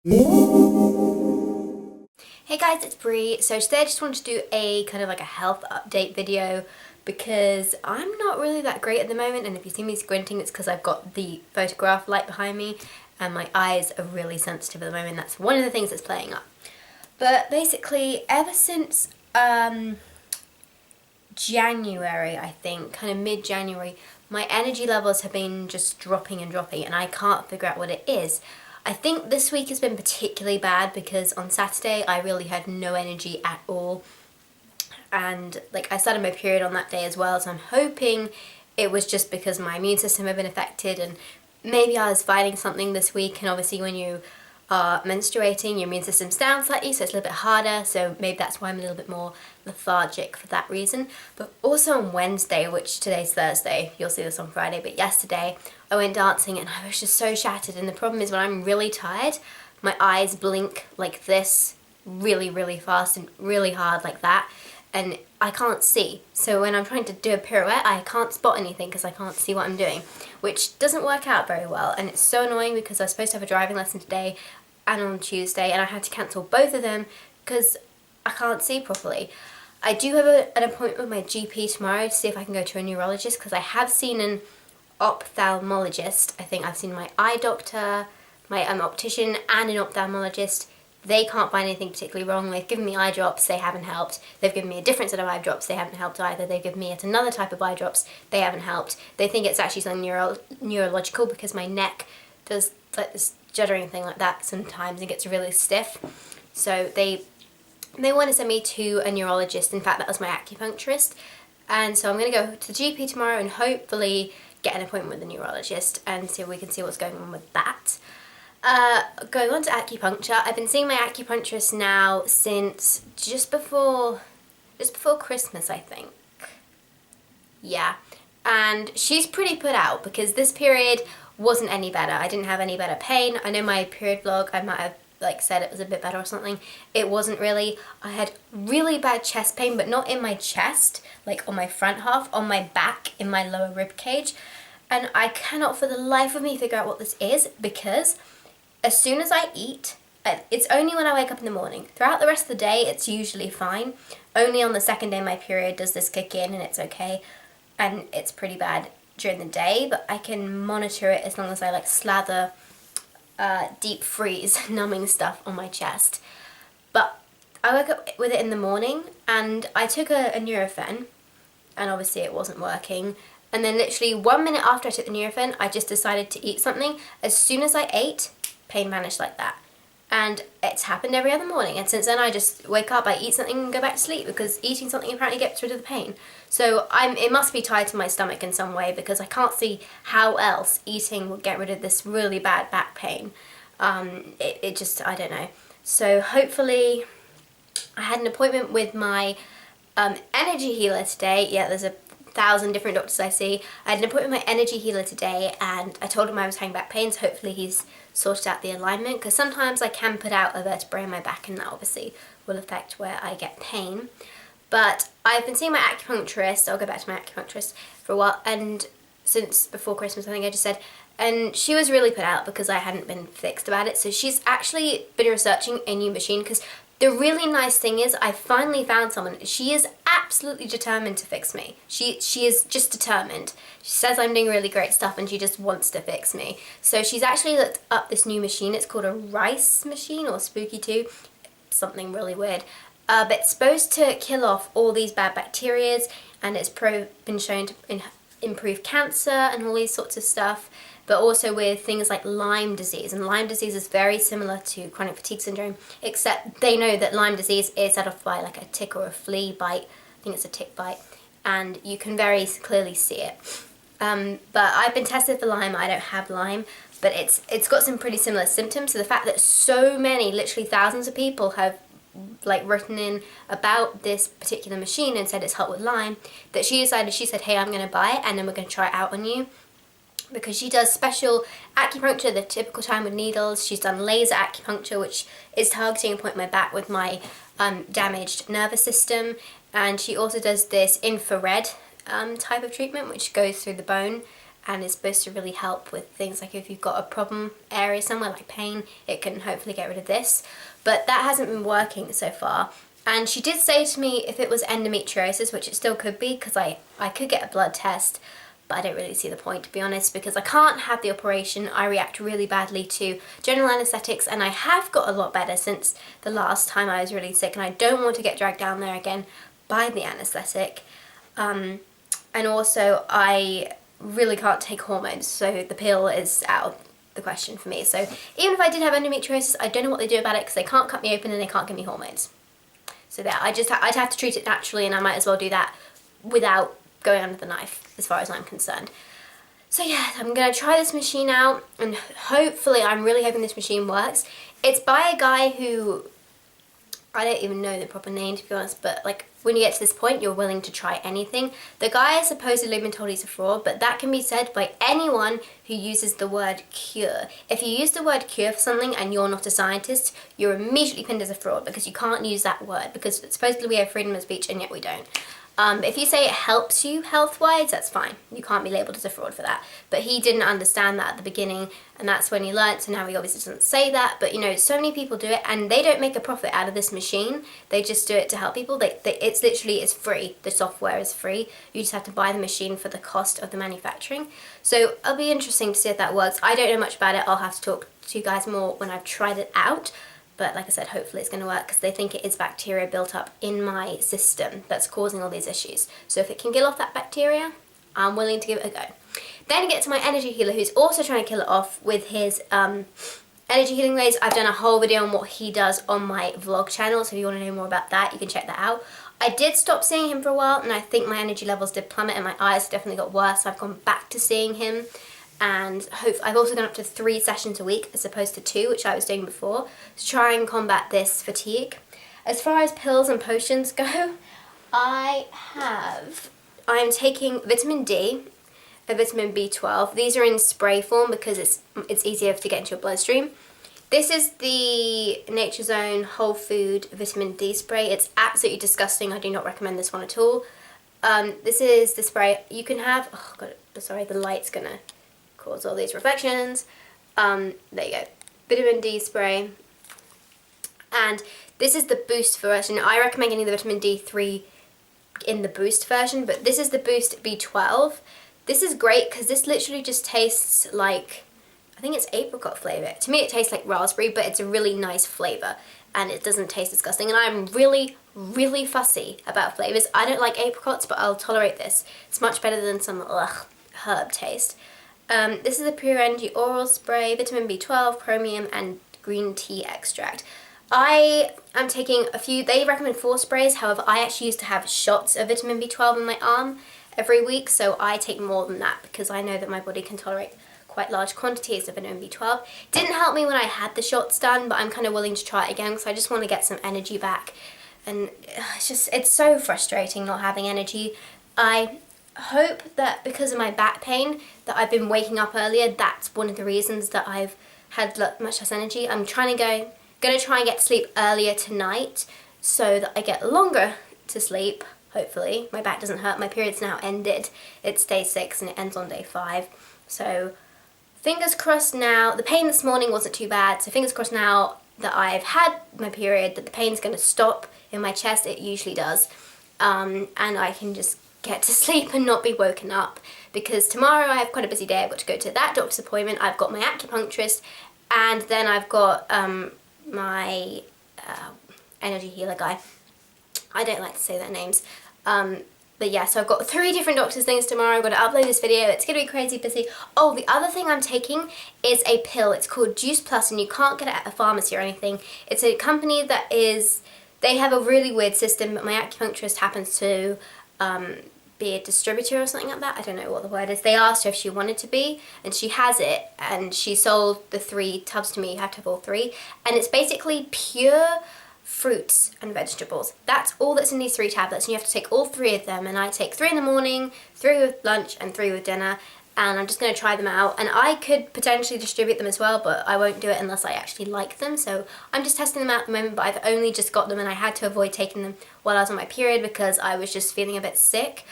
Hey guys, it's Bree. So today I just wanted to do a kind of like a health update video because I'm not really that great at the moment, and if you see me squinting it's because I've got the photograph light behind me and my eyes are really sensitive at the moment. That's one of the things that's playing up. But basically ever since January, I think, kind of mid-January, my energy levels have been just dropping and dropping and I can't figure out what it is. I think this week has been particularly bad because on Saturday I really had no energy at all, and like I started my period on that day as well, so I'm hoping it was just because my immune system had been affected and maybe I was fighting something this week. And obviously when you are menstruating, your immune system's down slightly, so it's a little bit harder, so maybe that's why I'm a little bit more lethargic for that reason. But also on Wednesday, which today's Thursday, you'll see this on Friday, but yesterday I went dancing and I was just so shattered. And the problem is when I'm really tired, my eyes blink like this really fast and really hard like that, and I can't see. So when I'm trying to do a pirouette, I can't spot anything because I can't see what I'm doing, which doesn't work out very well. And it's so annoying because I was supposed to have a driving lesson today and on Tuesday, and I had to cancel both of them because I can't see properly. I do have an appointment with my GP tomorrow to see if I can go to a neurologist because I have seen an ophthalmologist. I think I've seen my eye doctor, my optician and an ophthalmologist. They can't find anything particularly wrong. They've given me eye drops, they haven't helped. They've given me a different set of eye drops, they haven't helped either. They've given me yet another type of eye drops, they haven't helped. They think it's actually something neurological because my neck does like this juddering thing like that sometimes and gets really stiff. So they want to send me to a neurologist. In fact, that was my acupuncturist. And so I'm going to go to the GP tomorrow and hopefully get an appointment with a neurologist and see if we can see what's going on with that. Going on to acupuncture, I've been seeing my acupuncturist now since just before Christmas, I think. Yeah, and she's pretty put out because this period wasn't any better. I didn't have any better pain. I know my period vlog, I might have like said it was a bit better or something. It wasn't really. I had really bad chest pain, but not in my chest, like on my front half, on my back, in my lower rib cage. And I cannot for the life of me figure out what this is because as soon as I eat, it's only when I wake up in the morning. Throughout the rest of the day, it's usually fine. Only on the second day of my period does this kick in and it's okay. And it's pretty bad during the day, but I can monitor it as long as I like slather deep freeze numbing stuff on my chest. But I woke up with it in the morning and I took a Nurofen and obviously it wasn't working. And then literally 1 minute after I took the Nurofen, I just decided to eat something. As soon as I ate, pain vanished like that. And it's happened every other morning, and since then I just wake up, I eat something and go back to sleep because eating something apparently gets rid of the pain. So it must be tied to my stomach in some way because I can't see how else eating would get rid of this really bad back pain. It just, I don't know. So hopefully, I had an appointment with my energy healer today. Yeah, there's 1,000 different doctors I see. I had an appointment with my energy healer today and I told him I was having back pain, so hopefully he's sorted out the alignment because sometimes I can put out a vertebrae in my back and that obviously will affect where I get pain. But I've been seeing my acupuncturist, I'll go back to my acupuncturist for a while, and since before Christmas I think I just said, and she was really put out because I hadn't been fixed about it. So she's actually been researching a new machine because the really nice thing is I finally found someone. She is absolutely determined to fix me. She is just determined. She says I'm doing really great stuff and she just wants to fix me. So she's actually looked up this new machine. It's called a rice machine or spooky 2. Something really weird. But it's supposed to kill off all these bad bacteria and it's been shown to improve cancer and all these sorts of stuff. But also with things like Lyme disease. And Lyme disease is very similar to chronic fatigue syndrome, except they know that Lyme disease is set off by like a tick or a flea bite. I think it's a tick bite. And you can very clearly see it. But I've been tested for Lyme. I don't have Lyme. But it's got some pretty similar symptoms. So the fact that so many, literally thousands of people have like written in about this particular machine and said it's helped with Lyme, that she said, hey, I'm going to buy it and then we're going to try it out on you. Because she does special acupuncture, the typical time with needles. She's done laser acupuncture, which is targeting a point in my back with my damaged nervous system. And she also does this infrared type of treatment, which goes through the bone and is supposed to really help with things like if you've got a problem area somewhere like pain, it can hopefully get rid of this. But that hasn't been working so far. And she did say to me if it was endometriosis, which it still could be because I could get a blood test, but I don't really see the point, to be honest, because I can't have the operation. I react really badly to general anaesthetics, and I have got a lot better since the last time I was really sick, and I don't want to get dragged down there again by the anaesthetic. And also I really can't take hormones, so the pill is out of the question for me. So even if I did have endometriosis, I don't know what they do about it because they can't cut me open and they can't give me hormones. So that I'd have to treat it naturally, and I might as well do that without going under the knife, as far as I'm concerned. So yeah, I'm going to try this machine out, and hopefully, I'm really hoping this machine works. It's by a guy who, I don't even know the proper name to be honest, but like when you get to this point, you're willing to try anything. The guy has supposedly been told he's a fraud, but that can be said by anyone who uses the word cure. If you use the word cure for something and you're not a scientist, you're immediately pinned as a fraud because you can't use that word, because supposedly we have freedom of speech and yet we don't. If you say it helps you health-wise, that's fine. You can't be labelled as a fraud for that. But he didn't understand that at the beginning, and that's when he learnt, so now he obviously doesn't say that. But, you know, so many people do it, and they don't make a profit out of this machine. They just do it to help people. It's literally, it's free. The software is free. You just have to buy the machine for the cost of the manufacturing. So it'll be interesting to see if that works. I don't know much about it. I'll have to talk to you guys more when I've tried it out. But like I said, hopefully it's going to work because they think it is bacteria built up in my system that's causing all these issues. So if it can kill off that bacteria, I'm willing to give it a go. Then you get to my energy healer, who's also trying to kill it off with his energy healing ways. I've done a whole video on what he does on my vlog channel, so if you want to know more about that, you can check that out. I did stop seeing him for a while, and I think my energy levels did plummet and my eyes definitely got worse, so I've gone back to seeing him. And I've also gone up to 3 sessions a week as opposed to 2, which I was doing before, to try and combat this fatigue. As far as pills and potions go, I'm taking vitamin D and vitamin B12. These are in spray form because it's easier to get into your bloodstream. This is the Nature's Own Whole Food Vitamin D spray. It's absolutely disgusting. I do not recommend this one at all. This is the spray. You can have, oh god, sorry, the light's gonna cause all these reflections. There you go, vitamin D spray. And this is the boost version. I recommend getting the vitamin D3 in the boost version, but this is the boost B12. This is great because this literally just tastes like, I think it's apricot flavour. To me it tastes like raspberry, but it's a really nice flavour and it doesn't taste disgusting. And I'm really, really fussy about flavours. I don't like apricots, but I'll tolerate this. It's much better than some herb taste. This is a Pure Energy Oral Spray, vitamin B12, chromium, and green tea extract. I am taking a few, they recommend 4 sprays, however I actually used to have shots of vitamin B12 in my arm every week, so I take more than that because I know that my body can tolerate quite large quantities of vitamin B12. Didn't help me when I had the shots done, but I'm kind of willing to try it again because I just want to get some energy back. And it's so frustrating not having energy. I hope that because of my back pain that I've been waking up earlier, that's one of the reasons that I've had much less energy. I'm gonna try and get to sleep earlier tonight so that I get longer to sleep, hopefully. My back doesn't hurt. My period's now ended. It's day 6 and it ends on day 5. So fingers crossed now. The pain this morning wasn't too bad, so fingers crossed now that I've had my period that the pain's going to stop in my chest. It usually does. And I can just get to sleep and not be woken up, because tomorrow I have quite a busy day. I've got to go to that doctor's appointment, I've got my acupuncturist, and then I've got my energy healer guy. I don't like to say their names. But yeah, so I've got 3 different doctor's things tomorrow. I've got to upload this video. It's going to be crazy busy. Oh, the other thing I'm taking is a pill. It's called Juice Plus, and you can't get it at a pharmacy or anything. It's a company that they have a really weird system, but my acupuncturist happens to be a distributor or something like that. I don't know what the word is. They asked her if she wanted to be, and she has it, and she sold the 3 tubs to me. You have to have all 3. And it's basically pure fruits and vegetables. That's all that's in these 3 tablets, and you have to take all 3 of them, and I take 3 in the morning, 3 with lunch, and 3 with dinner, and I'm just going to try them out. And I could potentially distribute them as well, but I won't do it unless I actually like them, so I'm just testing them out at the moment. But I've only just got them, and I had to avoid taking them while I was on my period because I was just feeling a bit sick.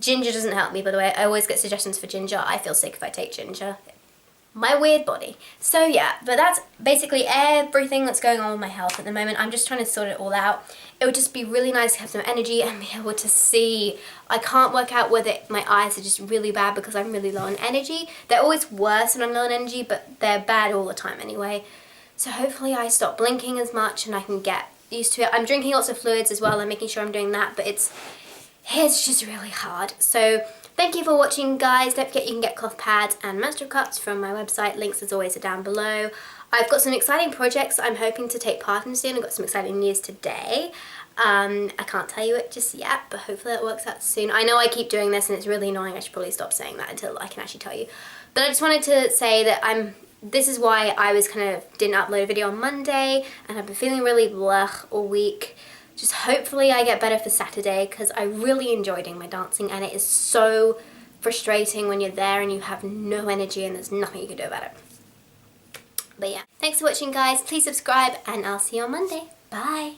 Ginger doesn't help me, by the way. I always get suggestions for ginger. I feel sick if I take ginger. My weird body. So yeah, but that's basically everything that's going on with my health at the moment. I'm just trying to sort it all out. It would just be really nice to have some energy and be able to see. I can't work out whether my eyes are just really bad because I'm really low on energy. They're always worse when I'm low on energy, but they're bad all the time anyway. So hopefully I stop blinking as much and I can get used to it. I'm drinking lots of fluids as well. I'm making sure I'm doing that, but it's just really hard. So thank you for watching, guys. Don't forget you can get cloth pads and menstrual cups from my website. Links as always are down below. I've got some exciting projects I'm hoping to take part in soon. I've got some exciting news today. I can't tell you it just yet, but hopefully it works out soon. I know I keep doing this and it's really annoying. I should probably stop saying that until I can actually tell you. But I just wanted to say that this is why I didn't upload a video on Monday, and I've been feeling really blech all week. Just hopefully I get better for Saturday, because I really enjoy doing my dancing, and it is so frustrating when you're there and you have no energy and there's nothing you can do about it. But yeah, thanks for watching, guys. Please subscribe and I'll see you on Monday. Bye.